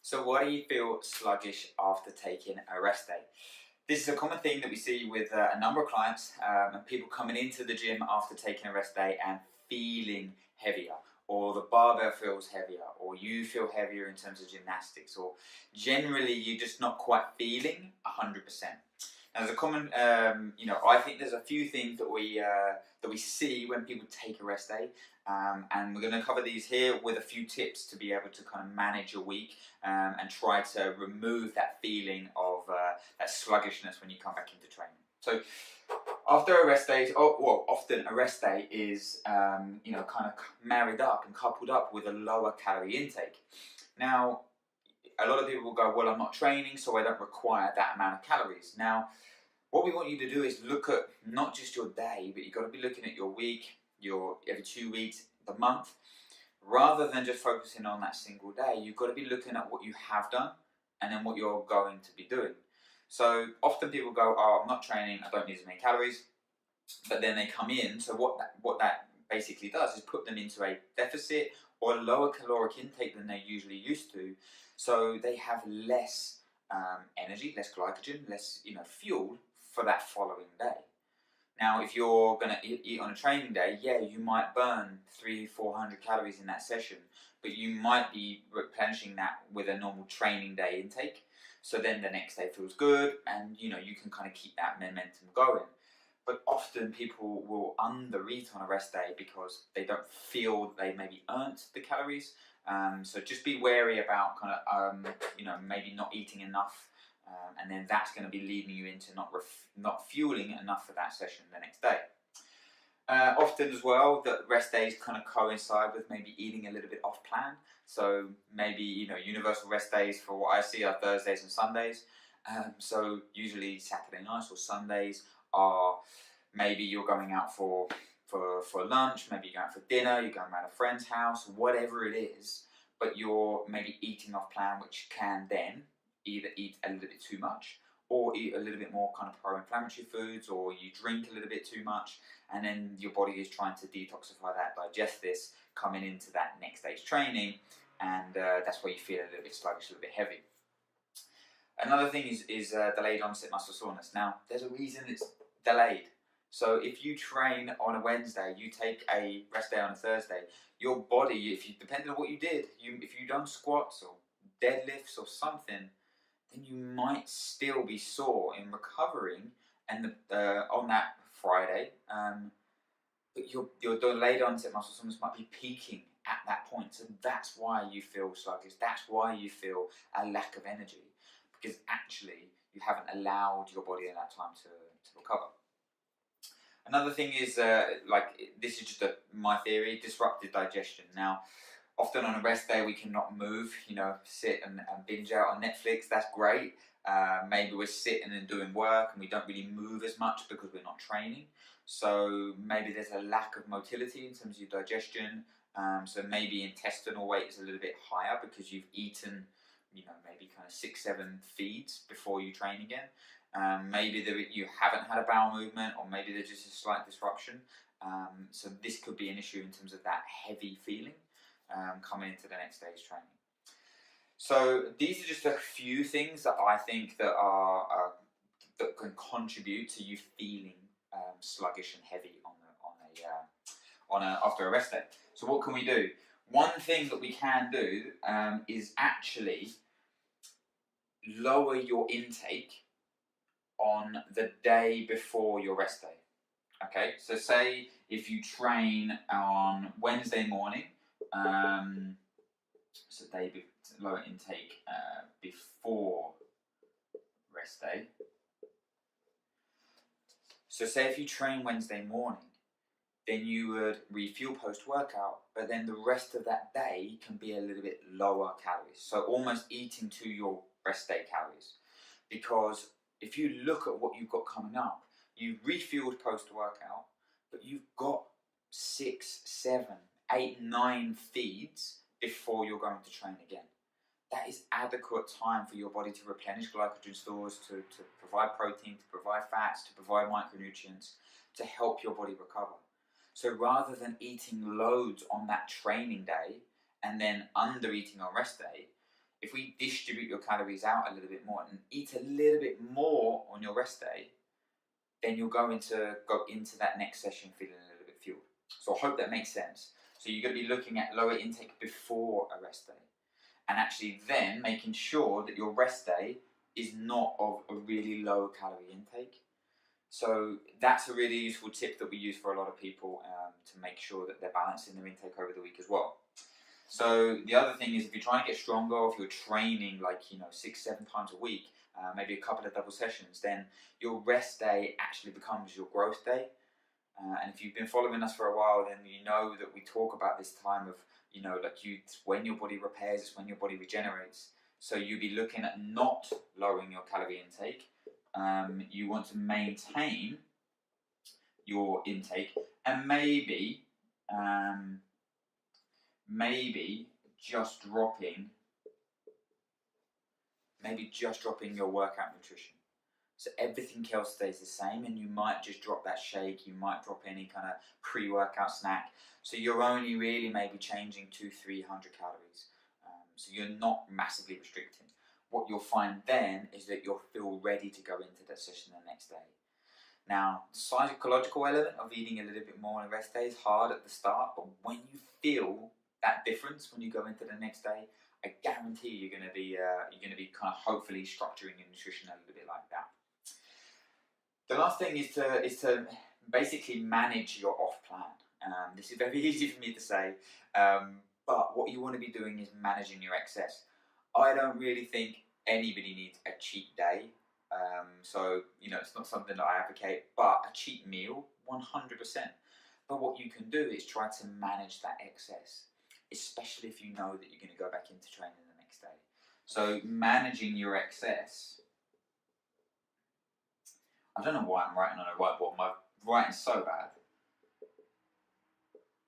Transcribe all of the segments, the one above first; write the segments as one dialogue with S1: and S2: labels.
S1: So why do you feel sluggish after taking a rest day? This is a common thing that we see with a number of clients and people coming into the gym after taking a rest day and feeling heavier, or the barbell feels heavier, or you feel heavier in terms of gymnastics, or generally you're just not quite feeling 100%. Now, there's a common, I think there's a few things that we see when people take a rest day, and we're going to cover these here with a few tips to be able to kind of manage your week and try to remove that feeling of that sluggishness when you come back into training. So, after a rest day, often a rest day is kind of married up and coupled up with a lower calorie intake. Now, a lot of people will go, well, I'm not training, so I don't require that amount of calories. Now, what we want you to do is look at not just your day, but you've got to be looking at your week, your every 2 weeks, the month. Rather than just focusing on that single day, you've got to be looking at what you have done and then what you're going to be doing. So often people go, oh, I'm not training, I don't need as many calories, but then they come in. So what that basically does is put them into a deficit or a lower caloric intake than they're usually used to. So they have less energy, less glycogen, less fuel for that following day. Now, if you're going to eat on a training day, yeah, you might burn 300-400 calories in that session, but you might be replenishing that with a normal training day intake. So then the next day feels good, and you can kind of keep that momentum going. But often people will undereat on a rest day because they don't feel they maybe earned the calories. So just be wary about kind of maybe not eating enough. And then that's going to be leading you into not fueling enough for that session the next day. Often as well, that rest days kind of coincide with maybe eating a little bit off plan. So maybe universal rest days for what I see are Thursdays and Sundays. So usually Saturday nights or Sundays are maybe you're going out for lunch, maybe you're going out for dinner, you're going around a friend's house, whatever it is, but you're maybe eating off plan, which can then either eat a little bit too much or eat a little bit more kind of pro-inflammatory foods, or you drink a little bit too much, and then your body is trying to detoxify that, digest this, coming into that next day's training, and that's where you feel a little bit sluggish, a little bit heavy. Another thing is delayed onset muscle soreness. Now, there's a reason it's delayed. So if you train on a Wednesday, you take a rest day on a Thursday, your body, depending on what you did, if you've done squats or deadlifts or something, then you might still be sore in recovering and on that Friday, but your delayed onset muscle soreness might be peaking at that point. So that's why you feel sluggish. That's why you feel a lack of energy, because actually you haven't allowed your body in that time to recover. Another thing is, this is just my theory, disrupted digestion. Now, often on a rest day we cannot move, sit and binge out on Netflix, that's great. Maybe we're sitting and doing work and we don't really move as much because we're not training. So maybe there's a lack of motility in terms of your digestion. So maybe intestinal weight is a little bit higher because you've eaten, maybe kind of 6-7 feeds before you train again. Maybe you haven't had a bowel movement, or maybe there's just a slight disruption. So this could be an issue in terms of that heavy feeling coming into the next day's training. So these are just a few things that I think that can contribute to you feeling sluggish and heavy after a rest day. So what can we do? One thing that we can do is actually lower your intake on the day before your rest day. Okay, so say if you train on Wednesday morning, so lower intake before rest day. So say if you train Wednesday morning, then you would refuel post-workout, but then the rest of that day can be a little bit lower calories. So almost eating to your rest day calories. Because if you look at what you've got coming up, you've refueled post-workout, but you've got 6, 7, 8, 9 feeds before you're going to train again. That is adequate time for your body to replenish glycogen stores, to provide protein, to provide fats, to provide micronutrients, to help your body recover. So rather than eating loads on that training day and then under eating on rest day, if we distribute your calories out a little bit more and eat a little bit more on your rest day, then you'll go into that next session feeling a little bit fueled. So I hope that makes sense. So you're going to be looking at lower intake before a rest day, and actually then making sure that your rest day is not of a really low calorie intake. So that's a really useful tip that we use for a lot of people to make sure that they're balancing their intake over the week as well. So the other thing is, if you're trying to get stronger, or if you're training like 6-7 times a week, maybe a couple of double sessions, then your rest day actually becomes your growth day. And if you've been following us for a while, then you know that we talk about this time of when your body repairs, it's when your body regenerates. So you'll be looking at not lowering your calorie intake. You want to maintain your intake, and maybe just dropping your workout nutrition. So everything else stays the same, and you might just drop that shake, you might drop any kind of pre-workout snack. So you're only really maybe changing 200-300 calories. So you're not massively restricting. What you'll find then is that you'll feel ready to go into that session the next day. Now, the psychological element of eating a little bit more on a rest day is hard at the start, but when you feel that difference when you go into the next day, I guarantee you're going to be kind of hopefully structuring your nutrition a little bit like that. The last thing is to basically manage your off plan. This is very easy for me to say, but what you want to be doing is managing your excess. I don't really think anybody needs a cheat day. So it's not something that I advocate, but a cheat meal, 100%. But what you can do is try to manage that excess, especially if you know that you're going to go back into training the next day. So managing your excess. I don't know why I'm writing on a whiteboard. My writing's so bad.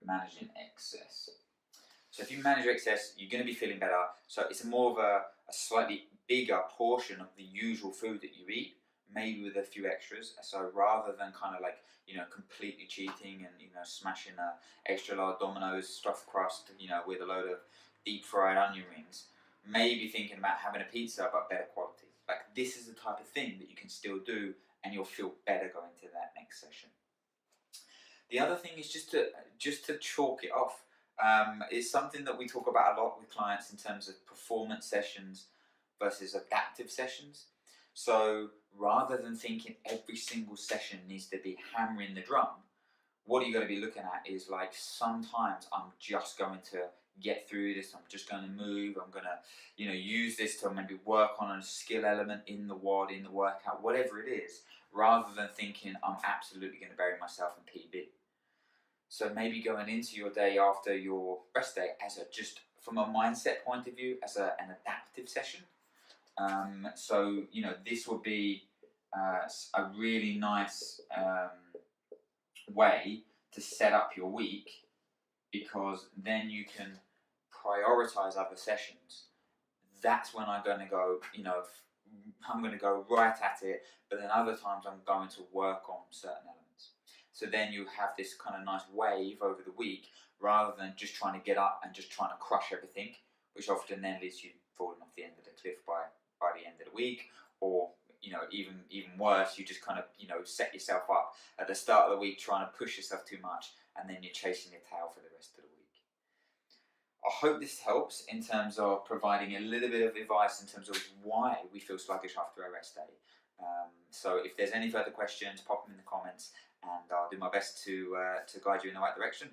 S1: Managing excess. So if you manage your excess, you're going to be feeling better. So it's more of a slightly bigger portion of the usual food that you eat, maybe with a few extras. So rather than kind of completely cheating and smashing a extra large Domino's stuffed crust, with a load of deep fried onion rings, maybe thinking about having a pizza but better quality. Like, this is the type of thing that you can still do, and you'll feel better going to that next session. The other thing is just to chalk it off. It's something that we talk about a lot with clients in terms of performance sessions versus adaptive sessions. So rather than thinking every single session needs to be hammering the drum, what you're going to be looking at is sometimes I'm just going to get through this, I'm just going to move, I'm going to use this to maybe work on a skill element in the WOD, in the workout, whatever it is, rather than thinking I'm absolutely going to bury myself in PB. So maybe going into your day after your rest day just from a mindset point of view, as an adaptive session. So this would be a really nice way to set up your week, because then you can prioritize other sessions. That's when I'm going to go, I'm going to go right at it, but then other times I'm going to work on certain elements. So then you have this kind of nice wave over the week, rather than just trying to get up and just trying to crush everything, which often then leads you falling off the end of the cliff by the end of the week, or even worse, you just kind of set yourself up at the start of the week trying to push yourself too much, and then you're chasing your tail for the rest of the week. I hope this helps in terms of providing a little bit of advice in terms of why we feel sluggish after a rest day. So if there's any further questions, pop them in the comments, and I'll do my best to guide you in the right direction.